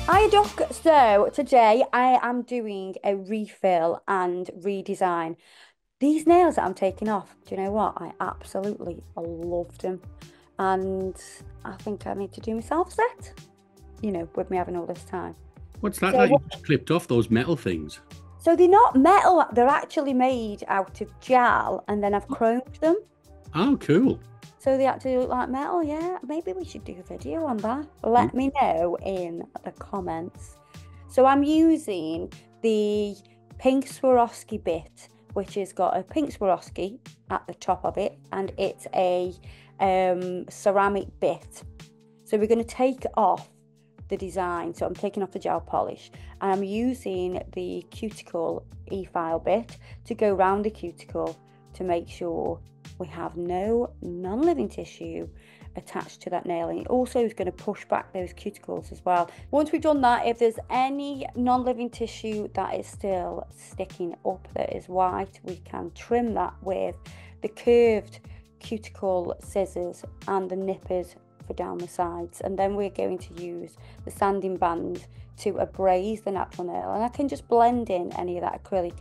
Hiya Duck. So today I am doing a refill and redesign. These nails that I'm taking off, do you know what? I absolutely loved them. And I think I need to do myself set, with me having all this time. What's that So like? You just clipped off those metal things. so they're not metal, they're actually made out of gel and then I've chromed them. Oh, cool. So they actually look like metal, yeah. Maybe we should do a video on that. Mm. Let me know in the comments. So I'm using the pink Swarovski bit, which has got a pink Swarovski at the top of it, and it's a ceramic bit. So we're going to take off the design. So I'm taking off the gel polish, and I'm using the cuticle e-file bit to go around the cuticle to make sure we have no non-living tissue attached to that nail, and it also is going to push back those cuticles as well. Once we've done that, if there's any non-living tissue that is still sticking up that is white, we can trim that with the curved cuticle scissors and the nippers for down the sides, and then we're going to use the sanding band to abrase the natural nail, and I can just blend in any of that acrylic.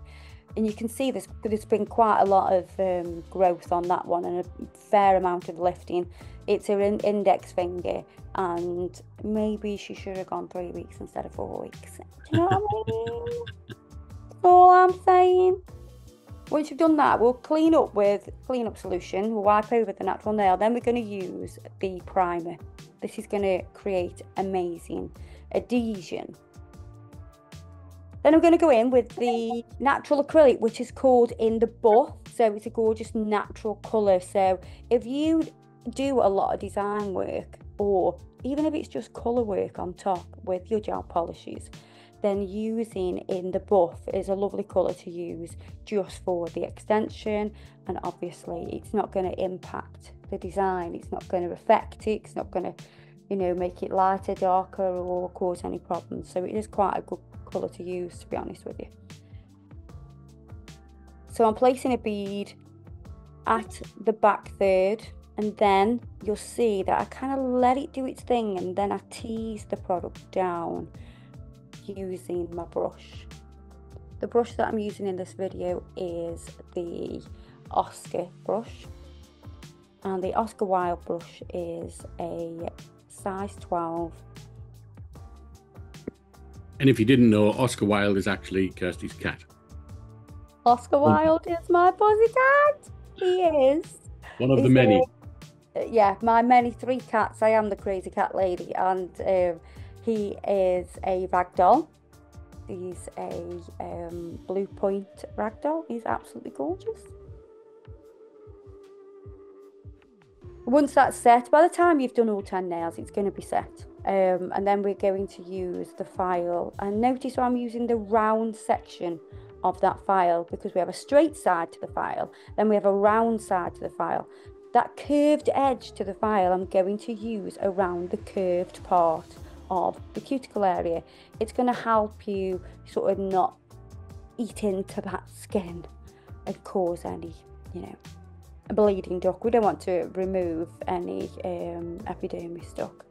And you can see there's been quite a lot of growth on that one and a fair amount of lifting. It's her index finger, and maybe she should have gone 3 weeks instead of 4 weeks. Do you know what I mean? That's all I'm saying. Once you've done that, we'll clean up with clean-up solution. We'll wipe over the natural nail. Then we're going to use the primer. This is going to create amazing adhesion. Then I'm going to go in with the natural acrylic, which is called In the Buff. So it's a gorgeous natural colour. So if you do a lot of design work, or even if it's just colour work on top with your gel polishes, then using In the Buff is a lovely colour to use just for the extension. And obviously it's not going to impact the design. It's not going to affect it. It's not going to, make it lighter, darker, or cause any problems. So it is quite a good colour to use, to be honest with you. So I'm placing a bead at the back third, and then you'll see that I kind of let it do its thing, and then I tease the product down using my brush. The brush that I'm using in this video is the Oscar brush, and the Oscar Wilde brush is a size 12. And if you didn't know, Oscar Wilde is actually Kirsty's cat. Oscar Wilde is my pussycat. He is. One of the He's many. Yeah, my many 3 cats. I am the crazy cat lady, and he is a ragdoll. He's a blue point ragdoll. He's absolutely gorgeous. Once that's set, by the time you've done all 10 nails, it's going to be set. And then we're going to use the file. And notice I'm using the round section of that file, because we have a straight side to the file, then we have a round side to the file. That curved edge to the file I'm going to use around the curved part of the cuticle area. It's going to help you sort of not eat into that skin and cause any, a bleeding duct. We don't want to remove any epidermis duct.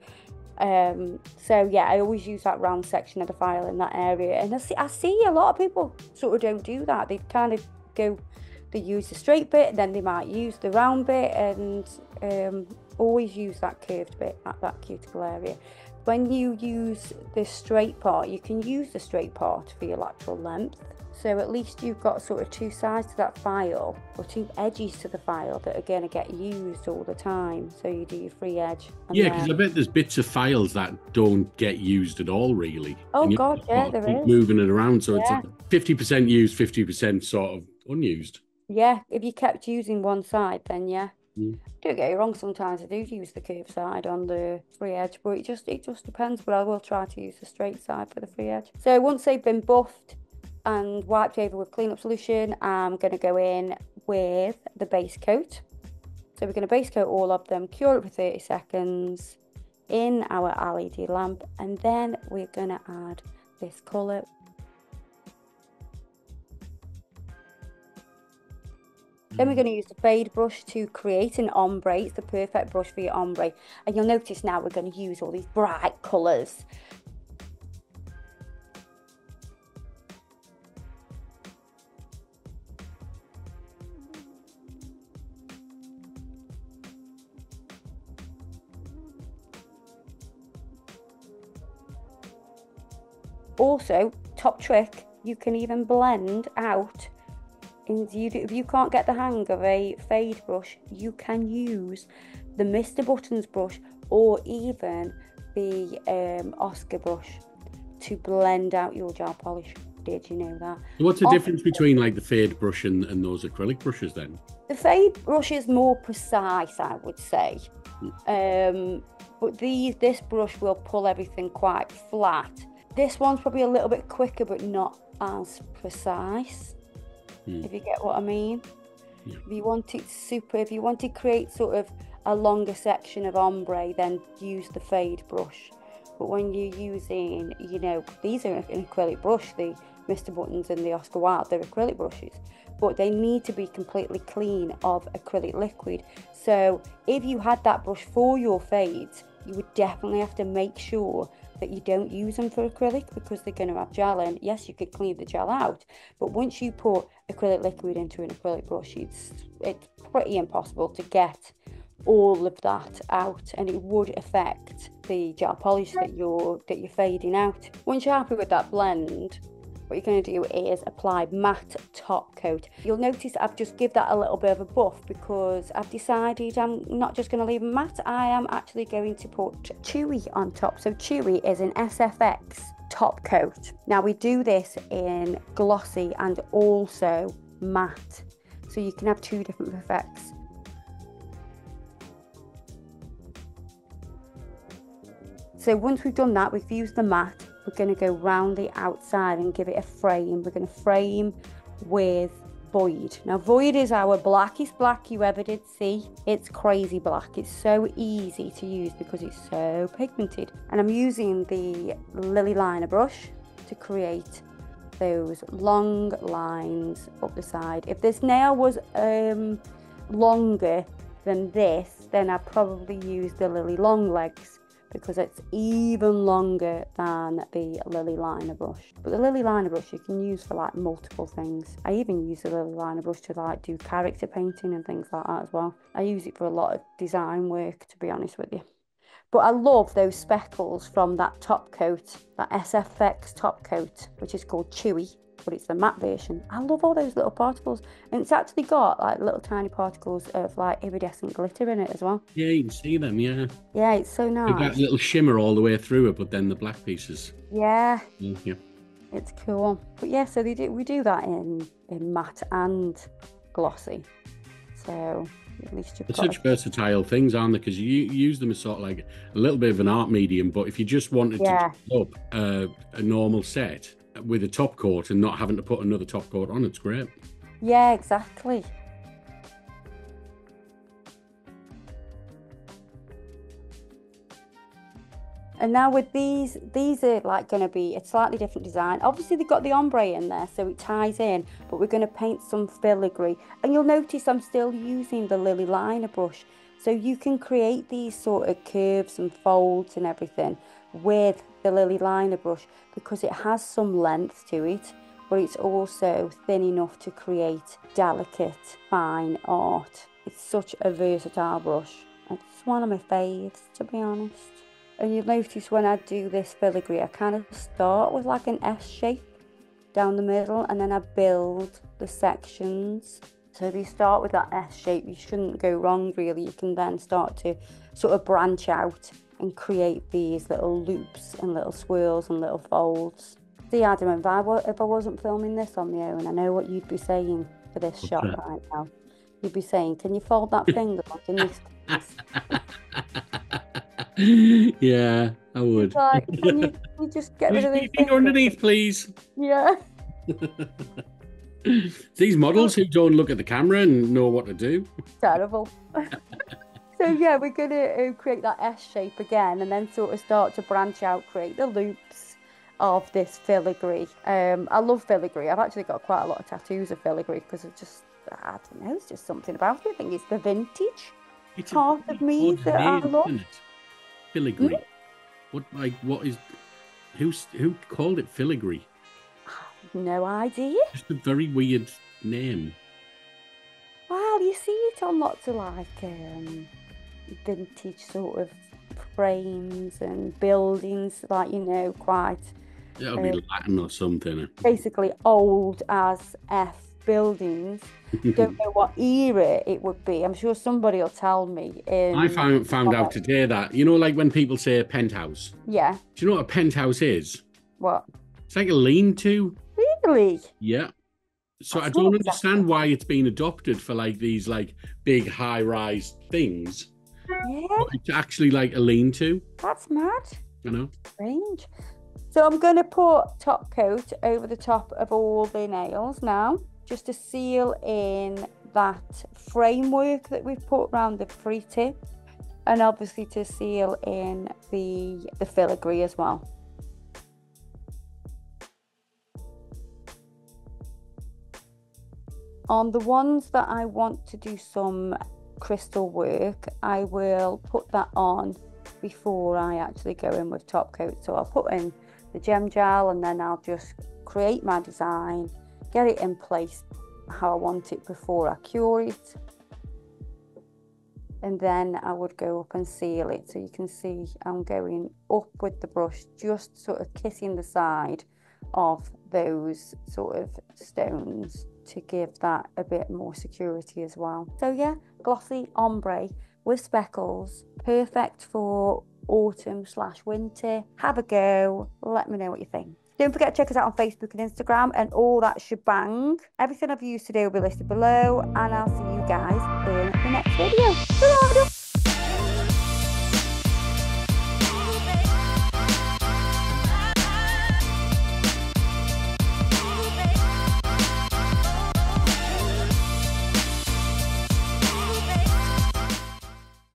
So yeah, I always use that round section of the file in that area, and I see a lot of people sort of don't do that. They kind of they use the straight bit, then they might use the round bit, and always use that curved bit at that cuticle area. When you use the straight part, you can use the straight part for your lateral length. So at least you've got sort of 2 sides to that file, or 2 edges to the file that are going to get used all the time. So you do your free edge. Yeah, because I bet there's bits of files that don't get used at all, really. Oh God, yeah, there is. Moving it around, so it's like 50% used, 50% sort of unused. Yeah, if you kept using one side, then yeah. Don't get me wrong, sometimes I do use the curved side on the free edge, but it just depends. But I will try to use the straight side for the free edge. So once they've been buffed and wiped over with cleanup solution, I'm going to go in with the base coat. So we're going to base coat all of them, cure it for 30 seconds in our LED lamp, and then we're going to add this colour. Then we're going to use the Fay'd brush to create an ombre. It's the perfect brush for your ombre. And you'll notice now we're going to use all these bright colours. Also, top trick, you can even blend out. If you can't get the hang of a Fay'd brush, you can use the Mr. Buttons brush or even the Oscar brush to blend out your gel polish. Did you know that? What's the difference between like the Fay'd brush and those acrylic brushes then? The Fay'd brush is more precise, I would say. But this brush will pull everything quite flat. This one's probably a little bit quicker, but not as precise, if you get what I mean. Yeah. If you want to create sort of a longer section of ombre, then use the Fay'd brush. But when you're using, you know, these are an acrylic brush, the Mr. Buttons and the Oscar Wilde, they're acrylic brushes, but they need to be completely clean of acrylic liquid. So if you had that brush for your fades, you would definitely have to make sure that you don't use them for acrylic, because they're going to have gel in. Yes, you could clean the gel out, but once you put acrylic liquid into an acrylic brush, it's pretty impossible to get all of that out, and it would affect the gel polish that you're fading out. Once you're happy with that blend, what you're going to do is apply matte top coat. You'll notice I've just give that a little bit of a buff because I've decided I'm not just going to leave matte, I am actually going to put Chewie on top. So Chewie is an SFX top coat. Now we do this in glossy and also matte, so you can have two different effects. So once we've done that, we've used the matte, we're going to go round the outside and give it a frame. We're going to frame with Void. Now Void is our blackest black you ever did see. It's crazy black. It's so easy to use because it's so pigmented. And I'm using the Lily liner brush to create those long lines up the side. If this nail was longer than this, then I'd probably use the Lily long legs, because it's even longer than the Lily liner brush. But the Lily liner brush you can use for like multiple things. I even use the Lily liner brush to like do character painting and things like that as well. I use it for a lot of design work, to be honest with you. But I love those speckles from that top coat, that SFX top coat, which is called Chewie, but it's the matte version. I love all those little particles, and it's actually got like little tiny particles of like iridescent glitter in it as well. Yeah, you can see them. Yeah. Yeah, it's so nice. You've got a little shimmer all the way through it, but then the black pieces. Yeah. Yeah. It's cool. But yeah, so we do that in matte and glossy. So at least you've It's got such versatile things, aren't they? Because you use them as sort of like a little bit of an art medium, but if you just wanted to do up a normal set with a top coat and not having to put another top coat on, it's great. Yeah, exactly. And now with these are like going to be a slightly different design. Obviously they've got the ombre in there, so it ties in, but we're going to paint some filigree. And you'll notice I'm still using the Lily liner brush. So you can create these sort of curves and folds and everything with the Lily liner brush, because it has some length to it, but it's also thin enough to create delicate, fine art. It's such a versatile brush. It's one of my faves, to be honest. And you'll notice when I do this filigree, I kind of start with like an S shape down the middle, and then I build the sections. So if you start with that S shape, you shouldn't go wrong really. You can then start to sort of branch out and create these little loops and little swirls and little folds. See, Adam, if I wasn't filming this on my own, I know what you'd be saying for this shot right now. You'd be saying, can you fold that finger underneath this? Yeah, I would. Like, can you just get rid of these finger underneath, please? Yeah. These models who don't look at the camera and know what to do. Terrible. So yeah, we're going to create that S shape again, and then sort of start to branch out, create the loops of this filigree. I love filigree. I've actually got quite a lot of tattoos of filigree because of just, I don't know, it's just something about it. I think it's the vintage part of me that I love. Filigree. Who called it filigree? No idea. Just a very weird name. Well, you see it on lots of like vintage sort of frames and buildings, like, you know, quite It'll be Latin or something. Basically old as F buildings. Don't know what era it would be. I'm sure somebody will tell me. I found out today that, you know, like when people say a penthouse. Yeah. Do you know what a penthouse is? What? It's like a lean-to. Really? Yeah. So That's I don't not understand why it's been adopted for like these like big high-rise things. Yeah. But it's actually like a lean-to. That's mad. I know. Strange. So I'm going to put top coat over the top of all the nails now, just to seal in that framework that we've put around the free tip, and obviously to seal in the filigree as well. On the ones that I want to do some crystal work, I will put that on before I actually go in with top coat. So I'll put in the gem gel and then I'll just create my design, get it in place how I want it before I cure it, and then I would go up and seal it. So you can see I'm going up with the brush, just sort of kissing the side of those sort of stones to give that a bit more security as well. So yeah, glossy ombre with speckles, perfect for autumn/winter. Have a go, let me know what you think. Don't forget to check us out on Facebook and Instagram and all that shebang. Everything I've used today will be listed below, and I'll see you guys in the next video. Ta-da!